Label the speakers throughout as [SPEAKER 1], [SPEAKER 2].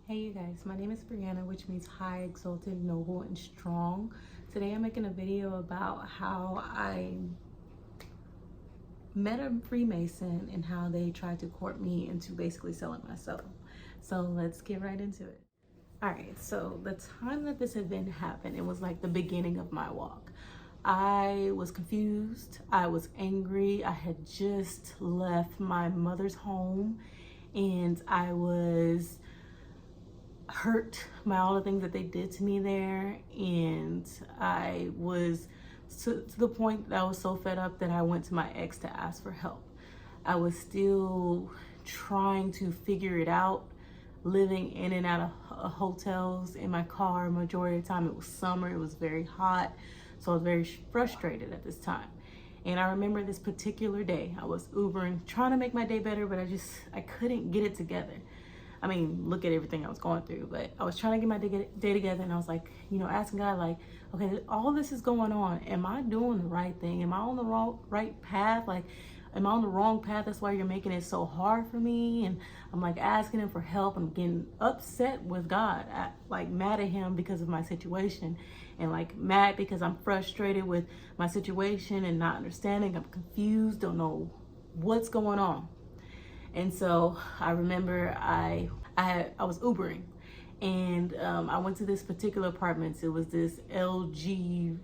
[SPEAKER 1] Hey you guys, my name is Brianna, which means high, exalted, noble, and strong. Today I'm making a video about how I met a Freemason and how they tried to court me into basically selling my soul. So let's get right into it. Alright, so the time that this event happened, it was like the beginning of my walk. I was confused, I was angry, I had just left my mother's home and I was hurt by all the things that they did to me there, and I was to the point that I was so fed up that I went to my ex to ask for help. I was still trying to figure it out, living in and out of hotels in my car. Majority of the time it was summer, it was very hot, so I was very frustrated at this time. And I remember this particular day, I was Ubering, trying to make my day better, but I couldn't get it together. I mean, look at everything I was going through, but I was trying to get my day together, and I was like, asking God, like, okay, all this is going on. Am I doing the right thing? Am I on the right path? Like, am I on the wrong path? That's why you're making it so hard for me. And I'm like asking him for help. I'm getting upset with God, like mad at him because of my situation, and like mad because I'm frustrated with my situation and not understanding. I'm confused, don't know what's going on. And so I remember I was Ubering, and I went to this particular apartment. It was this LGB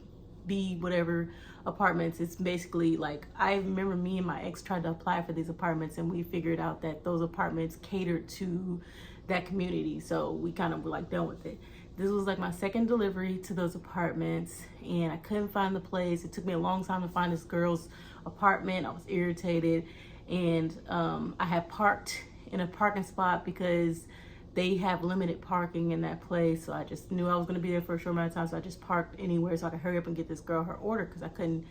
[SPEAKER 1] whatever apartments. It's basically like, I remember me and my ex tried to apply for these apartments, and we figured out that those apartments catered to that community. So we kind of were like done with it. This was like my second delivery to those apartments, and I couldn't find the place. It took me a long time to find this girl's apartment. I was irritated. And I had parked in a parking spot because they have limited parking in that place. So I just knew I was going to be there for a short amount of time. So I just parked anywhere so I could hurry up and get this girl her order, because I couldn't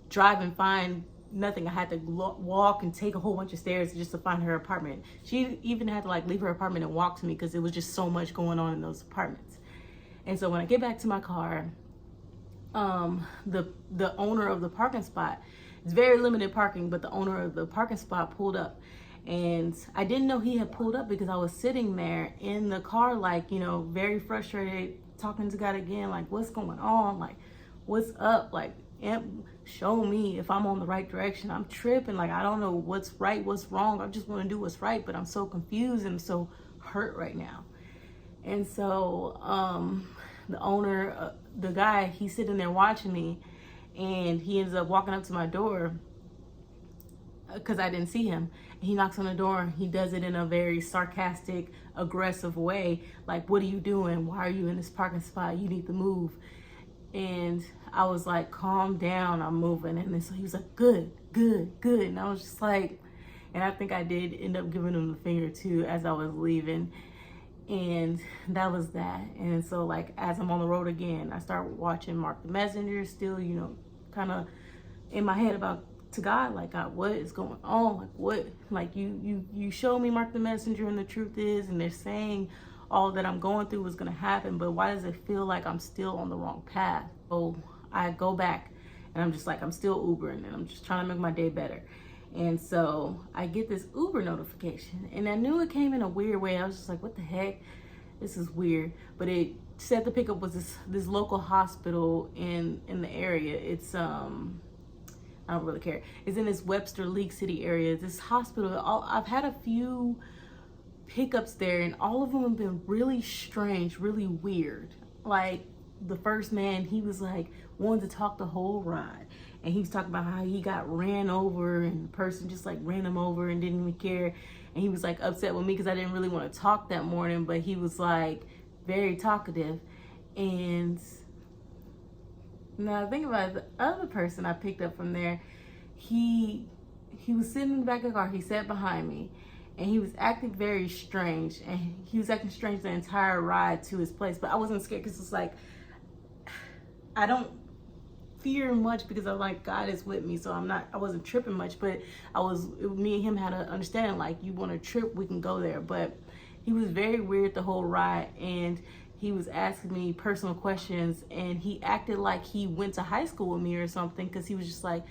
[SPEAKER 1] drive and find nothing. I had to walk and take a whole bunch of stairs just to find her apartment. She even had to like leave her apartment and walk to me because it was just so much going on in those apartments. And so when I get back to my car, the owner of the parking spot, it's very limited parking, but the owner of the parking spot pulled up, and I didn't know he had pulled up because I was sitting there in the car, like, very frustrated, talking to God again, like, what's going on? Like, what's up? Like, show me if I'm on the right direction. I'm tripping. Like, I don't know what's right, what's wrong. I just want to do what's right, but I'm so confused and so hurt right now. And so, the owner, the guy, he's sitting there watching me, and he ends up walking up to my door because I didn't see him. And he knocks on the door. He does it in a very sarcastic, aggressive way. Like, what are you doing? Why are you in this parking spot? You need to move. And I was like, calm down, I'm moving. And then so he was like, good, good, good. And I was just like, and I think I did end up giving him the finger too as I was leaving. And that was that. And so like, as I'm on the road again, I start watching Mark the Messenger, still, kind of in my head about to God, like, God, what is going on? Like, what, like, you show me Mark the Messenger, and the truth is, and they're saying all that I'm going through was going to happen, but why does it feel like I'm still on the wrong path? So I go back, and I'm just like, I'm still Ubering, and I'm just trying to make my day better. And so I get this Uber notification, and I knew it came in a weird way. I was just like, what the heck? This is weird. But it said the pickup was this local hospital in the area. It's I don't really care. It's in this Webster League City area. This hospital, I've had a few pickups there, and all of them have been really strange, really weird. Like, the first man, he was like, wanted to talk the whole ride. And he was talking about how he got ran over, and the person just like ran him over and didn't even care. And he was like upset with me because I didn't really want to talk that morning, but he was like very talkative. And now think about it, the other person I picked up from there, he was sitting in the back of the car, he sat behind me, and he was acting very strange. And he was acting strange the entire ride to his place, but I wasn't scared because it's like, I don't fear much because I'm like, God is with me, so I wasn't tripping much, but me and him had an understanding, like, you want to trip, we can go there. But he was very weird the whole ride, and he was asking me personal questions, and he acted like he went to high school with me or something, because he was just like,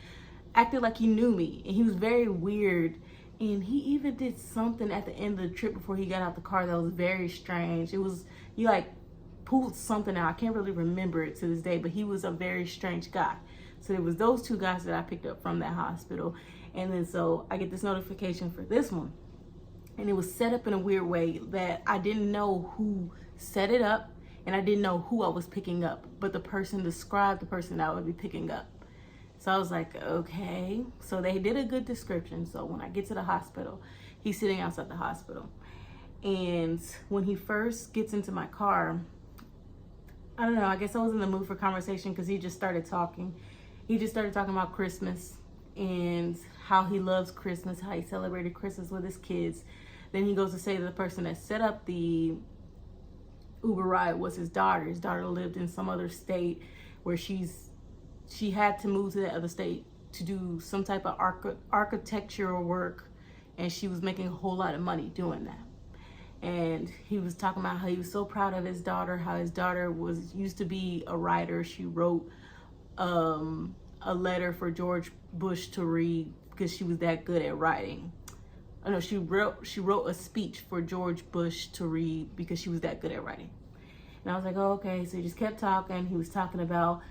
[SPEAKER 1] acted like he knew me, and he was very weird. And he even did something at the end of the trip before he got out the car that was very strange. It was, he like pulled something out. I can't really remember it to this day, but he was a very strange guy. So there was those two guys that I picked up from that hospital. And then so I get this notification for this one. And it was set up in a weird way that I didn't know who set it up, and I didn't know who I was picking up, but the person described the person that I would be picking up. So I was like, okay. So they did a good description. So when I get to the hospital, he's sitting outside the hospital. And when he first gets into my car, I don't know, I guess I was in the mood for conversation because he just started talking. He just started talking about Christmas and how he loves Christmas, how he celebrated Christmas with his kids. Then he goes to say that the person that set up the Uber ride was his daughter. His daughter lived in some other state where she had to move to that other state to do some type of architectural work, and she was making a whole lot of money doing that. And he was talking about how he was so proud of his daughter, how his daughter used to be a writer. She wrote a letter for George Bush to read because she was that good at writing. Oh no, she wrote a speech for George Bush to read because she was that good at writing. And I was like, oh, okay. So he just kept talking. He was talking about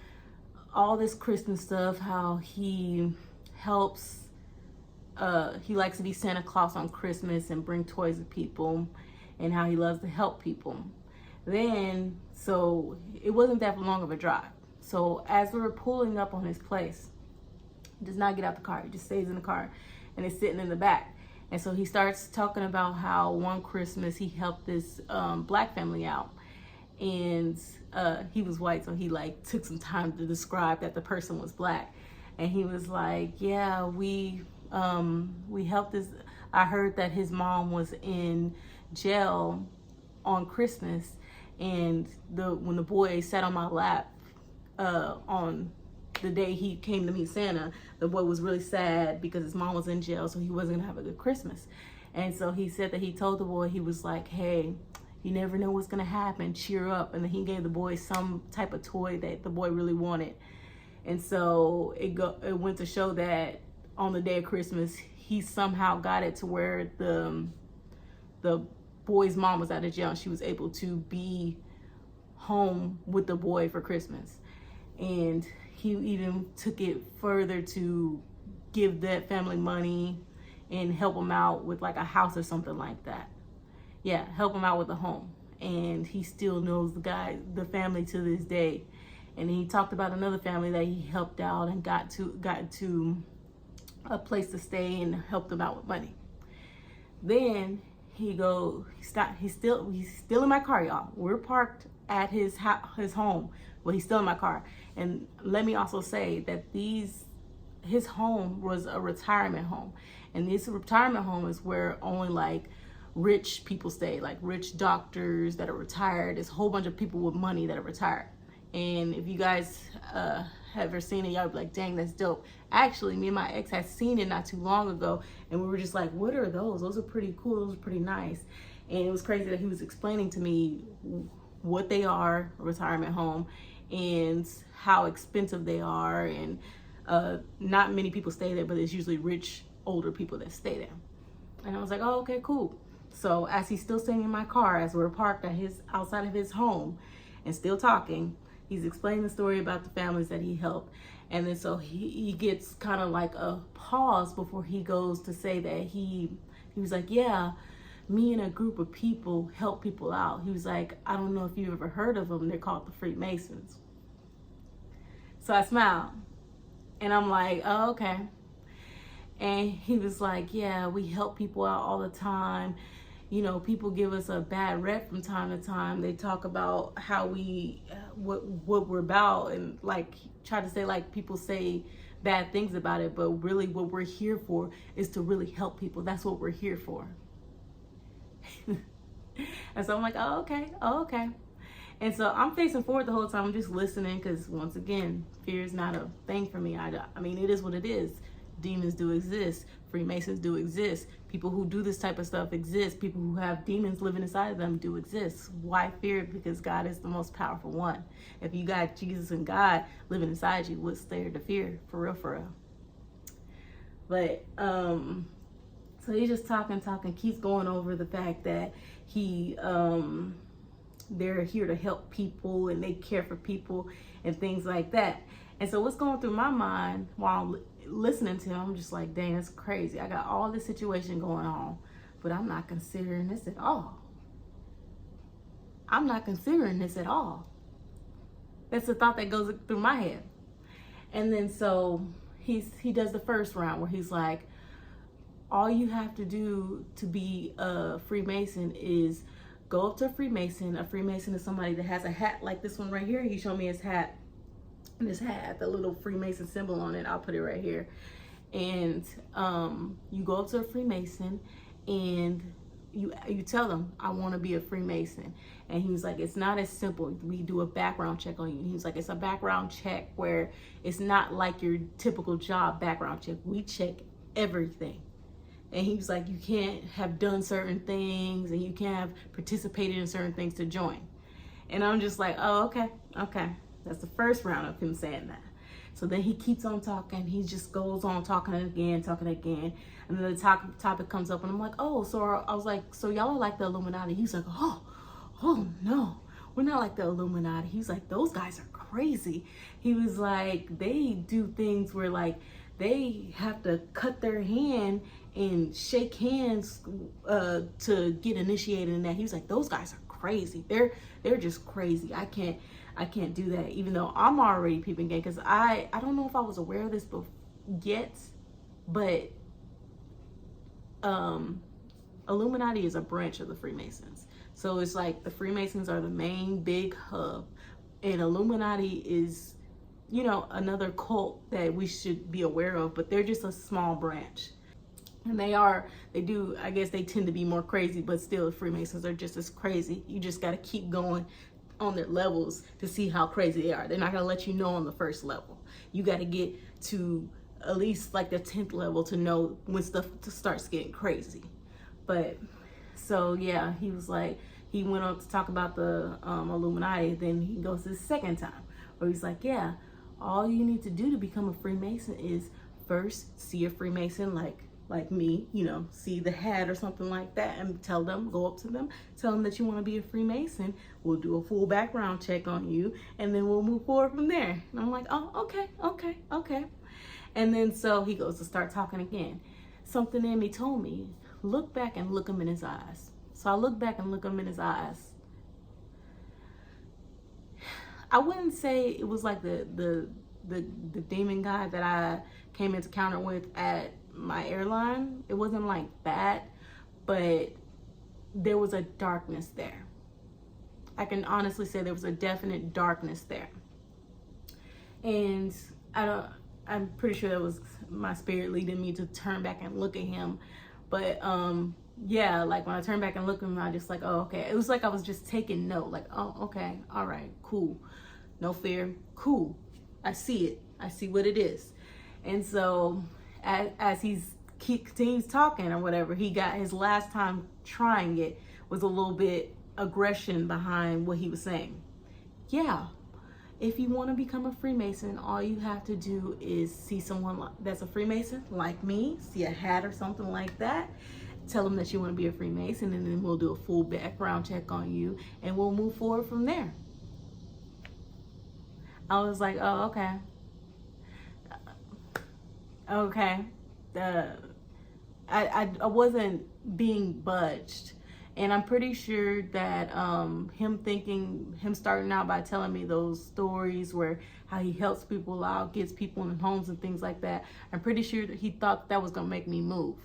[SPEAKER 1] all this Christmas stuff, how he helps, he likes to be Santa Claus on Christmas and bring toys to people, and how he loves to help people. Then, so it wasn't that long of a drive. So as we were pulling up on his place, he does not get out the car. He just stays in the car and is sitting in the back. And so he starts talking about how one Christmas he helped this black family out. And he was white, so he like took some time to describe that the person was black. And he was like, yeah, we helped this. I heard that his mom was in jail on Christmas, and when the boy sat on my lap on the day he came to meet Santa, the boy was really sad because his mom was in jail, so he wasn't gonna have a good Christmas. And so he said that he told the boy, he was like, hey, you never know what's gonna happen, cheer up. And then he gave the boy some type of toy that the boy really wanted. And so it went to show that on the day of Christmas, he somehow got it to where the boy's mom was out of jail and she was able to be home with the boy for Christmas. And he even took it further to give that family money and help them out with like a house or something like that. Yeah, help him out with a home. And he still knows the family to this day. And he talked about another family that he helped out and got to a place to stay and helped them out with money. Then he's still in my car, y'all. We're parked at his home. Well, he's still in my car. And let me also say that his home was a retirement home. And this retirement home is where only like rich people stay, like rich doctors that are retired. There's a whole bunch of people with money that are retired. And if you guys have ever seen it, y'all be like, dang, that's dope. Actually, me and my ex had seen it not too long ago, and we were just like, what are those? Those are pretty cool. Those are pretty nice. And it was crazy that he was explaining to me what they are, a retirement home, and how expensive they are. And not many people stay there, but it's usually rich, older people that stay there. And I was like, oh, okay, cool. So as he's still staying in my car, as we're parked at outside of his home and still talking, he's explaining the story about the families that he helped. And then so he gets kind of like a pause before he goes to say that he was like, yeah, me and a group of people help people out. He was like, I don't know if you've ever heard of them. They're called the Freemasons. So I smiled and I'm like, oh, okay. And he was like, yeah, we help people out all the time. You know, people give us a bad rep from time to time. They talk about how what we're about, and like try to say like people say bad things about it, but really what we're here for is to really help people. That's what we're here for. And so I'm like, oh, okay. And so I'm facing forward the whole time. I'm just listening because once again, fear is not a thing for me. I mean, it is what it is. Demons do exist. Freemasons do exist. People who do this type of stuff exist. People who have demons living inside of them do exist. Why fear it? Because God is the most powerful one. If you got Jesus and God living inside you, what's there to fear? For real, for real. But So he's just talking, keeps going over the fact that they're here to help people and they care for people and things like that. And so what's going through my mind while I'm listening to him, I'm just like, dang, that's crazy. I got all this situation going on, but I'm not considering this at all. I'm not considering this at all. That's the thought that goes through my head. And then so he does the first round where he's like, all you have to do to be a Freemason is go up to a Freemason. A Freemason is somebody that has a hat like this one right here. He showed me his hat. And this hat, the little Freemason symbol on it. I'll put it right here. And you go up to a Freemason and you tell them, I want to be a Freemason. And he was like, it's not as simple. We do a background check on you. He was like, it's a background check where it's not like your typical job background check. We check everything. And he was like, you can't have done certain things and you can't have participated in certain things to join. And I'm just like, oh, okay. That's the first round of him saying that. So then he keeps on talking. He just goes on talking again. And then the topic comes up and I'm like, oh, so I was like, so y'all are like the Illuminati. He's like, oh no, we're not like the Illuminati. He's like, those guys are crazy. He was like, they do things where like they have to cut their hand and shake hands to get initiated in that. He was like, those guys are crazy. They're just crazy. I can't do that, even though I'm already peeping game, because I don't know if I was aware of this yet, but Illuminati is a branch of the Freemasons. So it's like the Freemasons are the main big hub, and Illuminati is, another cult that we should be aware of, but they're just a small branch. And I guess they tend to be more crazy, but still the Freemasons are just as crazy. You just got to keep going on their levels to see how crazy they are. They're not going to let you know on the first level. You got to get to at least like the 10th level to know when stuff starts getting crazy. But so yeah, he was like, he went on to talk about the Illuminati. Then he goes to the second time where he's like, yeah, all you need to do to become a Freemason is first see a Freemason like me, see the hat or something like that, and go up to them, tell them that you want to be a Freemason. We'll do a full background check on you, and then we'll move forward from there. And I'm like, oh, okay. And then so he goes to start talking again. Something in me told me, look back and look him in his eyes. So I look back and look him in his eyes. I wouldn't say it was like the demon guy that I came into encounter with at my airline. It wasn't like that, but there was a darkness there. I can honestly say there was a definite darkness there. And I'm pretty sure that was my spirit leading me to turn back and look at him. But yeah, like when I turned back and looked at him, I just like, oh, okay. It was like I was just taking note, like, oh, okay, all right, cool. No fear, cool. I see it. I see what it is. And so as he continues talking or whatever, he got his last time trying it was a little bit aggression behind what he was saying. Yeah, if you want to become a Freemason, all you have to do is see someone that's a Freemason like me, see a hat or something like that, tell them that you want to be a Freemason, and then we'll do a full background check on you and we'll move forward from there. I was like, oh, okay. I wasn't being budged, and I'm pretty sure that him starting out by telling me those stories where how he helps people out, gets people in homes and things like that, I'm pretty sure that he thought that was gonna make me move.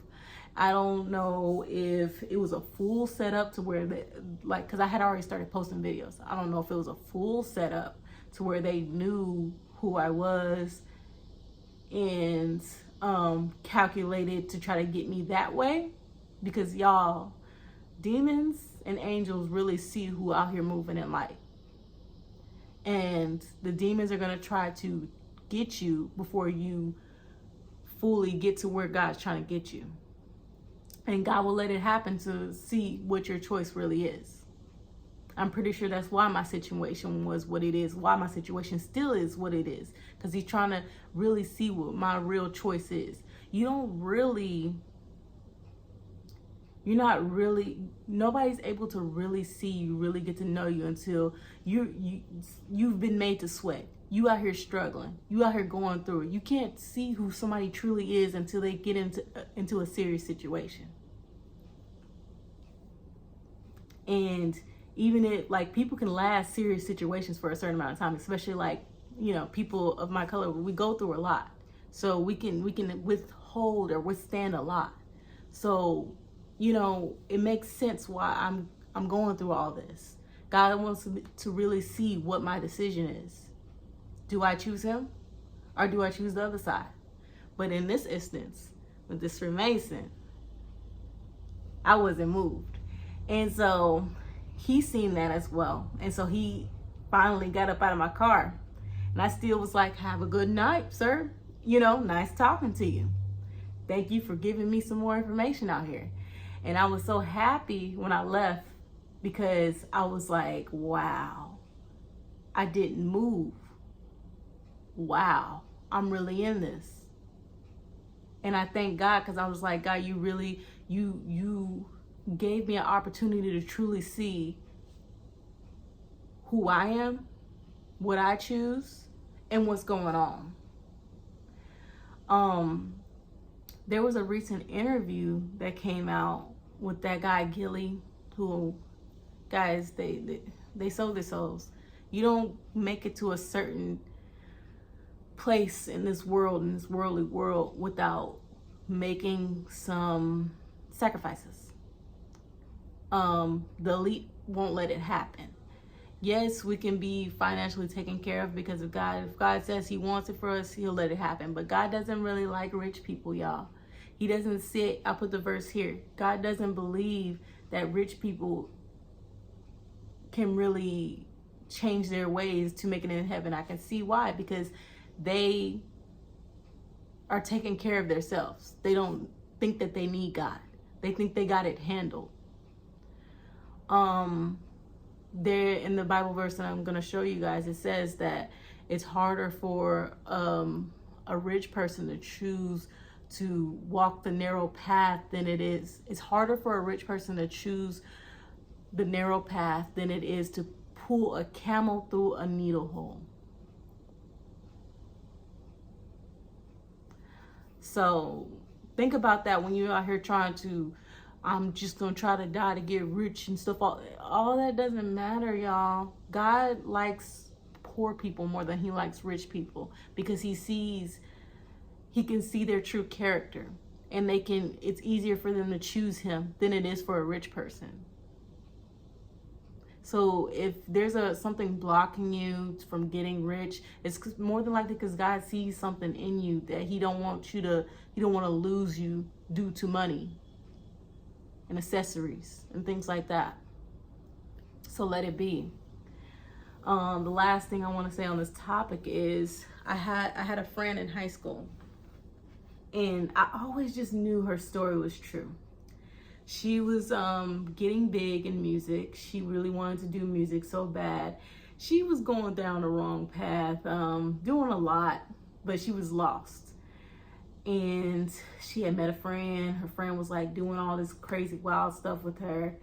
[SPEAKER 1] I don't know if it was a full setup to where because I had already started posting videos. I don't know if it was a full setup to where they knew who I was and calculated to try to get me that way, because y'all, demons and angels really see who out here moving in light, and the demons are going to try to get you before you fully get to where God's trying to get you, and God will let it happen to see what your choice really is. I'm pretty sure that's why my situation was what it is, why my situation still is what it is, because he's trying to really see what my real choice is. You don't really nobody's able to really see you, really get to know you until you've been made to sweat. You out here struggling. You out here going through it. You can't see who somebody truly is until they get into a serious situation. And even if, like, people can last serious situations for a certain amount of time, especially like, people of my color, we go through a lot. So we can withhold or withstand a lot. So, it makes sense why I'm going through all this. God wants to really see what my decision is. Do I choose him or do I choose the other side? But in this instance, with this Freemason, I wasn't moved. And so he seen that as well. And so he finally got up out of my car. And I still was like, have a good night, sir. Nice talking to you. Thank you for giving me some more information out here. And I was so happy when I left because I was like, wow, I didn't move. Wow, I'm really in this. And I thank God, because I was like, God, you really, you gave me an opportunity to truly see who I am, what I choose, and what's going on. There was a recent interview that came out with that guy Gilly, who, guys, they sold their souls. You don't make it to a certain place in this world, in this worldly world, without making some sacrifices. The elite won't let it happen. Yes, we can be financially taken care of because of God. If God says he wants it for us, he'll let it happen. But God doesn't really like rich people, y'all. He doesn't sit, I put the verse here. God doesn't believe that rich people can really change their ways to make it in heaven. I can see why, because they are taking care of themselves. They don't think that they need God. They think they got it handled. There in the Bible verse that I'm going to show you guys, it says that it's harder for a rich person to choose to walk the narrow path than it is. It's harder for a rich person to choose the narrow path than it is to pull a camel through a needle hole. So think about that when you're out here trying to, I'm just going to try to die to get rich and stuff. All that doesn't matter, y'all. God likes poor people more than he likes rich people, because he can see their true character, and it's easier for them to choose him than it is for a rich person. So if there's something blocking you from getting rich, it's more than likely because God sees something in you that he don't want to lose you due to money and accessories and things like that. So let it be. The last thing I want to say on this topic is I had a friend in high school, and I always just knew her story was true. She was getting big in music. She really wanted to do music so bad. She was going down the wrong path, doing a lot, but she was lost. And she had met a friend. Her friend was like doing all this crazy wild stuff with her.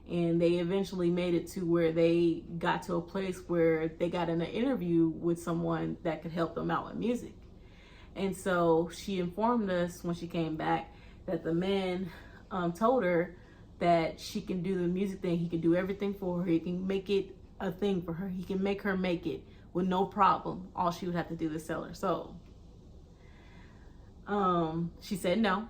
[SPEAKER 1] And they eventually made it to where they got to a place where they got in an interview with someone that could help them out with music. And so she informed us when she came back that the man told her that she can do the music thing. He can do everything for her. He can make it a thing for her. He can make her make it with no problem. All she would have to do is sell her soul. She said no,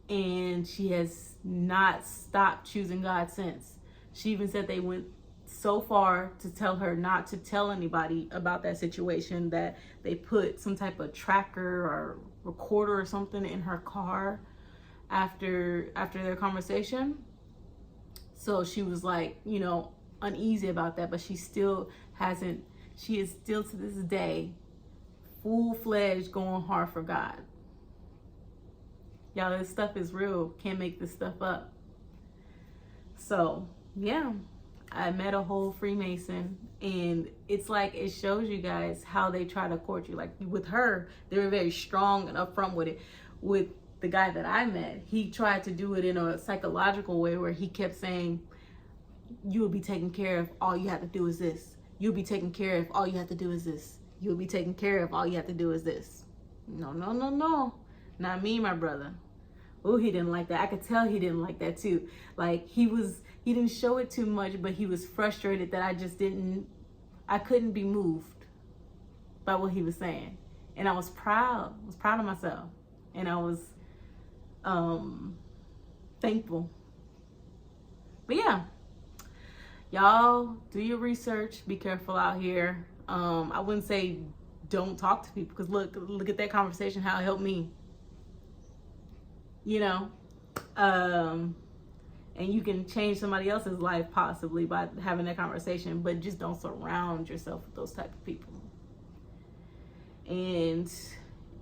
[SPEAKER 1] and she has not stopped choosing God since. She even said they went so far to tell her not to tell anybody about that situation, that they put some type of tracker or recorder or something in her car after their conversation. So she was like, uneasy about that, but she is still to this day full-fledged going hard for God. Y'all, this stuff is real. Can't make this stuff up. So yeah, I met a whole Freemason, and it's like, it shows you guys how they try to court you. Like with her, they were very strong and upfront with it. With the guy that I met, he tried to do it in a psychological way where he kept saying, you will be taken care of, all you have to do is this. You'll be taken care of, all you have to do is this. You'll be taken care of, all you have to do is this. No, no, no, no. Not me, my brother. Oh, he didn't like that. I could tell he didn't like that too. Like he didn't show it too much, but he was frustrated that I couldn't be moved by what he was saying. And I was proud of myself. And I was thankful. But yeah, y'all do your research. Be careful out here. I wouldn't say don't talk to people, because look at that conversation, how it helped me. You know, and you can change somebody else's life possibly by having that conversation, but just don't surround yourself with those type of people. And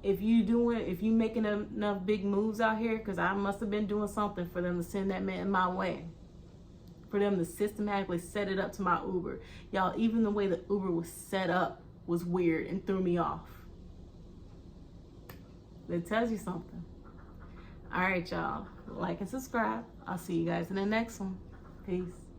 [SPEAKER 1] if you making enough big moves out here, because I must have been doing something for them to send that man my way, for them to systematically set it up to my Uber. Y'all, even the way the Uber was set up was weird and threw me off. It tells you something. All right, y'all. Like and subscribe. I'll see you guys in the next one. Peace.